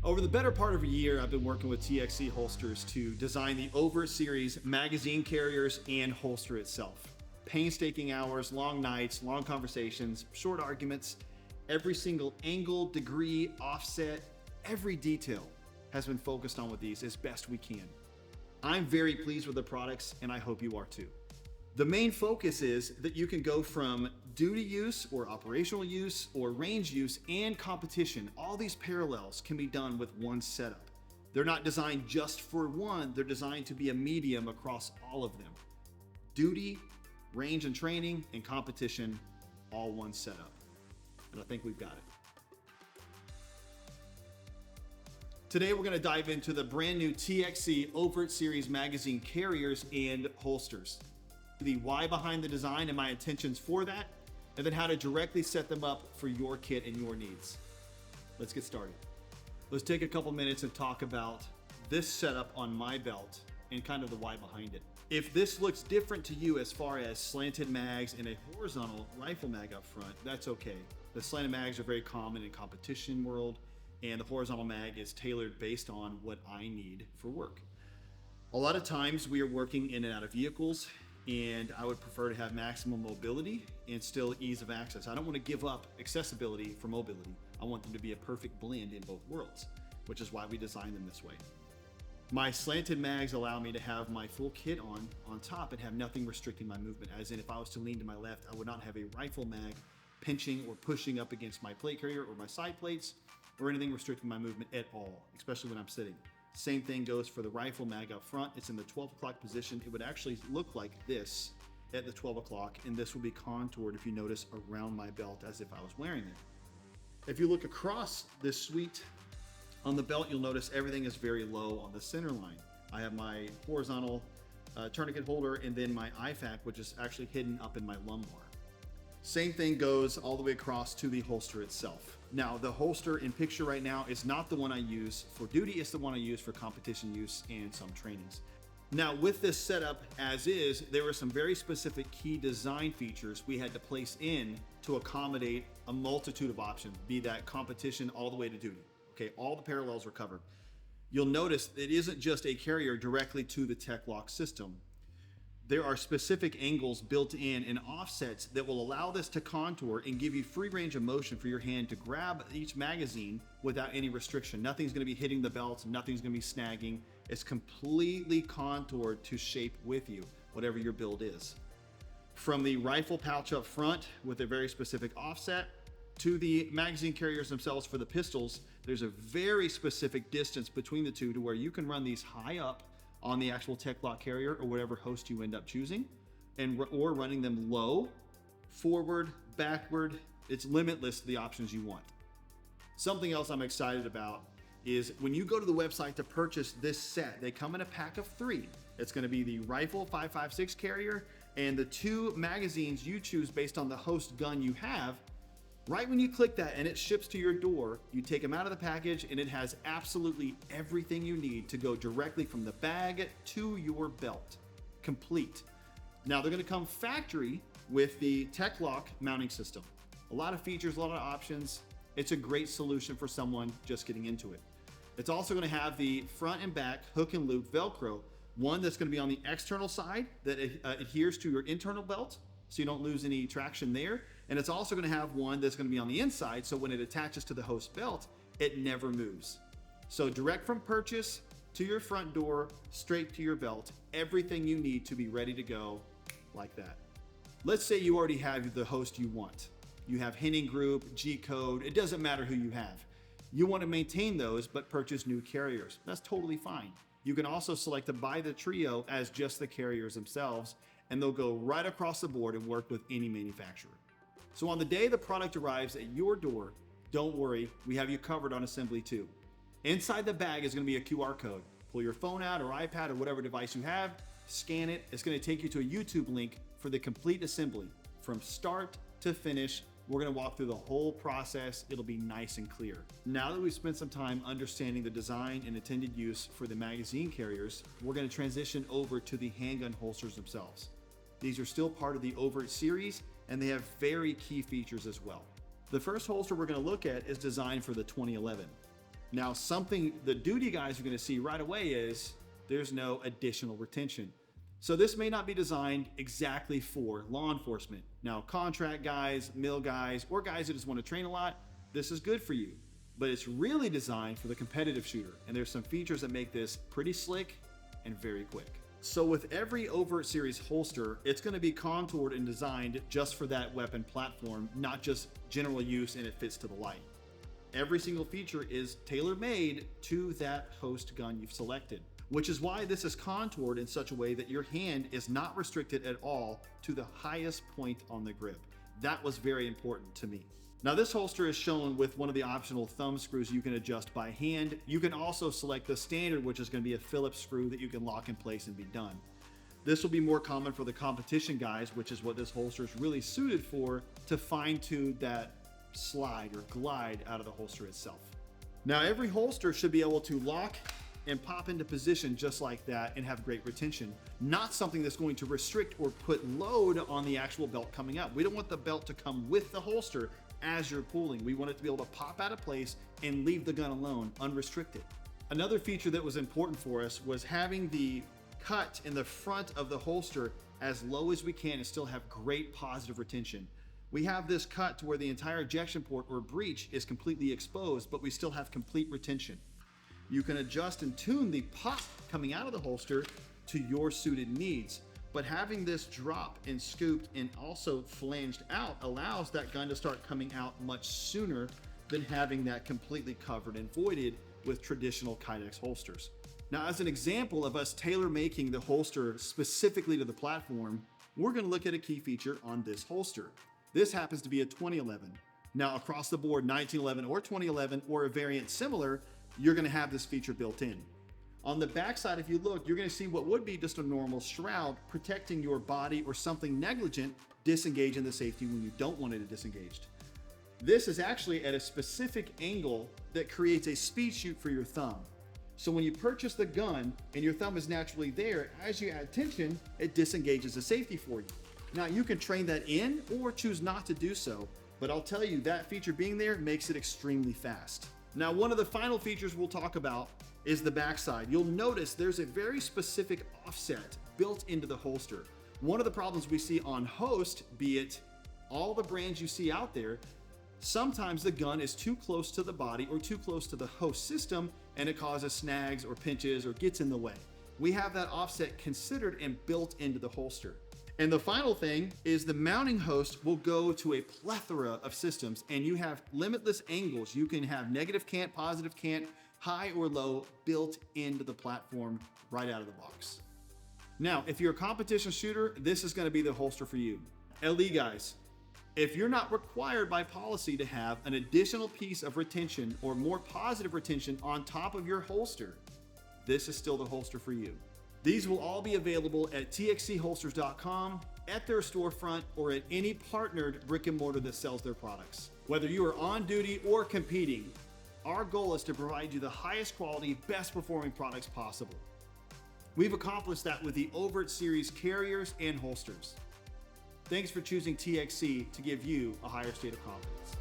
Over the better part of a year, I've been working with TXC holsters to design the Overt series magazine carriers and holster itself. Painstaking hours, long nights, long conversations, short arguments, every single angle, degree, offset, every detail has been focused on with these as best we can. I'm very pleased with the products, and I hope you are too. The main focus is that you can go from duty use or operational use or range use and competition. All these parallels can be done with one setup. They're not designed just for one, they're designed to be a medium across all of them. Duty, range and training, and competition, all one setup. And I think we've got it. Today we're going to dive into the brand new TXC Overt series magazine carriers and holsters. The why behind the design and my intentions for that, and then how to directly set them up for your kit and your needs. Let's get started. Let's take a couple minutes and talk about this setup on my belt and kind of the why behind it. If this looks different to you as far as slanted mags and a horizontal rifle mag up front, that's okay. The slanted mags are very common in competition world, and the horizontal mag is tailored based on what I need for work. A lot of times we are working in and out of vehicles, and I would prefer to have maximum mobility and still ease of access. I don't want to give up accessibility for mobility. I want them to be a perfect blend in both worlds, which is why we designed them this way. My slanted mags allow me to have my full kit on top and have nothing restricting my movement. As in, if I was to lean to my left, I would not have a rifle mag pinching or pushing up against my plate carrier or my side plates or anything restricting my movement at all, especially when I'm sitting. Same thing goes for the rifle mag up front. It's in the 12 o'clock position. It would actually look like this at the 12 o'clock, and this will be contoured, if you notice, around my belt as if I was wearing it. If you look across this suite on the belt, you'll notice everything is very low on the center line. I have my horizontal tourniquet holder and then my IFAK, which is actually hidden up in my lumbar. Same thing goes all the way across to the holster itself. Now, the holster in picture right now is not the one I use for duty, it's the one I use for competition use and some trainings. Now, with this setup as is, there were some very specific key design features we had to place in to accommodate a multitude of options, be that competition all the way to duty. Okay, all the parallels were covered. You'll notice it isn't just a carrier directly to the TechLock system. There are specific angles built in and offsets that will allow this to contour and give you free range of motion for your hand to grab each magazine without any restriction. Nothing's going to be hitting the belt, nothing's going to be snagging. It's completely contoured to shape with you, whatever your build is. From the rifle pouch up front with a very specific offset to the magazine carriers themselves for the pistols, there's a very specific distance between the two to where you can run these high up on the actual TechLock carrier or whatever host you end up choosing, or running them low, forward, backward. It's limitless the options you want. Something else I'm excited about is when you go to the website to purchase this set, they come in a pack of 3. It's going to be the rifle 5.56 carrier and the 2 magazines you choose based on the host gun you have. Right when you click that and it ships to your door, you take them out of the package and it has absolutely everything you need to go directly from the bag to your belt. Complete. Now they're going to come factory with the TechLock mounting system. A lot of features, a lot of options. It's a great solution for someone just getting into it. It's also going to have the front and back hook and loop Velcro. One that's going to be on the external side that adheres to your internal belt, so you don't lose any traction there. And it's also going to have one that's going to be on the inside, so when it attaches to the host belt, it never moves. So direct from purchase to your front door, straight to your belt, everything you need to be ready to go like that. Let's say you already have the host you want. You have Henning Group, G-Code, it doesn't matter who you have. You want to maintain those, but purchase new carriers. That's totally fine. You can also select to buy the trio as just the carriers themselves, and they'll go right across the board and work with any manufacturer. So on the day the product arrives at your door, don't worry, we have you covered on assembly too. Inside the bag is going to be a QR code. Pull your phone out or iPad or whatever device you have, scan it. It's going to take you to a YouTube link for the complete assembly. From start to finish, we're going to walk through the whole process. It'll be nice and clear. Now that we've spent some time understanding the design and intended use for the magazine carriers, we're going to transition over to the handgun holsters themselves. These are still part of the Overt series, and they have very key features as well. The first holster we're going to look at is designed for the 2011. Now, something the duty guys are going to see right away is there's no additional retention. So this may not be designed exactly for law enforcement. Now, contract guys, mill guys, or guys that just want to train a lot, this is good for you. But it's really designed for the competitive shooter. And there's some features that make this pretty slick and very quick. So with every Overt Series holster, it's going to be contoured and designed just for that weapon platform, not just general use and it fits to the light. Every single feature is tailor-made to that host gun you've selected, which is why this is contoured in such a way that your hand is not restricted at all to the highest point on the grip. That was very important to me. Now this holster is shown with one of the optional thumb screws you can adjust by hand. You can also select the standard, which is going to be a Phillips screw that you can lock in place and be done. This will be more common for the competition guys, which is what this holster is really suited for, to fine-tune that slide or glide out of the holster itself. Now every holster should be able to lock and pop into position just like that and have great retention. Not something that's going to restrict or put load on the actual belt coming up. We don't want the belt to come with the holster as you're pulling. We want it to be able to pop out of place and leave the gun alone, unrestricted. Another feature that was important for us was having the cut in the front of the holster as low as we can and still have great positive retention. We have this cut to where the entire ejection port or breech is completely exposed, but we still have complete retention. You can adjust and tune the pop coming out of the holster to your suited needs. But having this drop and scooped and also flanged out allows that gun to start coming out much sooner than having that completely covered and voided with traditional Kydex holsters. Now, as an example of us tailor-making the holster specifically to the platform, we're going to look at a key feature on this holster. This happens to be a 2011. Now, across the board, 1911 or 2011 or a variant similar, you're going to have this feature built in. On the backside, if you look, you're going to see what would be just a normal shroud protecting your body or something negligent disengaging the safety when you don't want it disengaged. This is actually at a specific angle that creates a speed shoot for your thumb. So when you purchase the gun and your thumb is naturally there, as you add tension, it disengages the safety for you. Now you can train that in or choose not to do so, but I'll tell you that feature being there makes it extremely fast. Now, one of the final features we'll talk about is the backside. You'll notice there's a very specific offset built into the holster. One of the problems we see on host, be it all the brands you see out there, sometimes the gun is too close to the body or too close to the host system and it causes snags or pinches or gets in the way. We have that offset considered and built into the holster. And the final thing is the mounting host will go to a plethora of systems and you have limitless angles. You can have negative cant, positive cant, high or low built into the platform right out of the box. Now, if you're a competition shooter, this is going to be the holster for you. LE guys, if you're not required by policy to have an additional piece of retention or more positive retention on top of your holster, this is still the holster for you. These will all be available at txcholsters.com, at their storefront, or at any partnered brick and mortar that sells their products. Whether you are on duty or competing, our goal is to provide you the highest quality, best performing products possible. We've accomplished that with the Overt Series carriers and holsters. Thanks for choosing TXC to give you a higher state of confidence.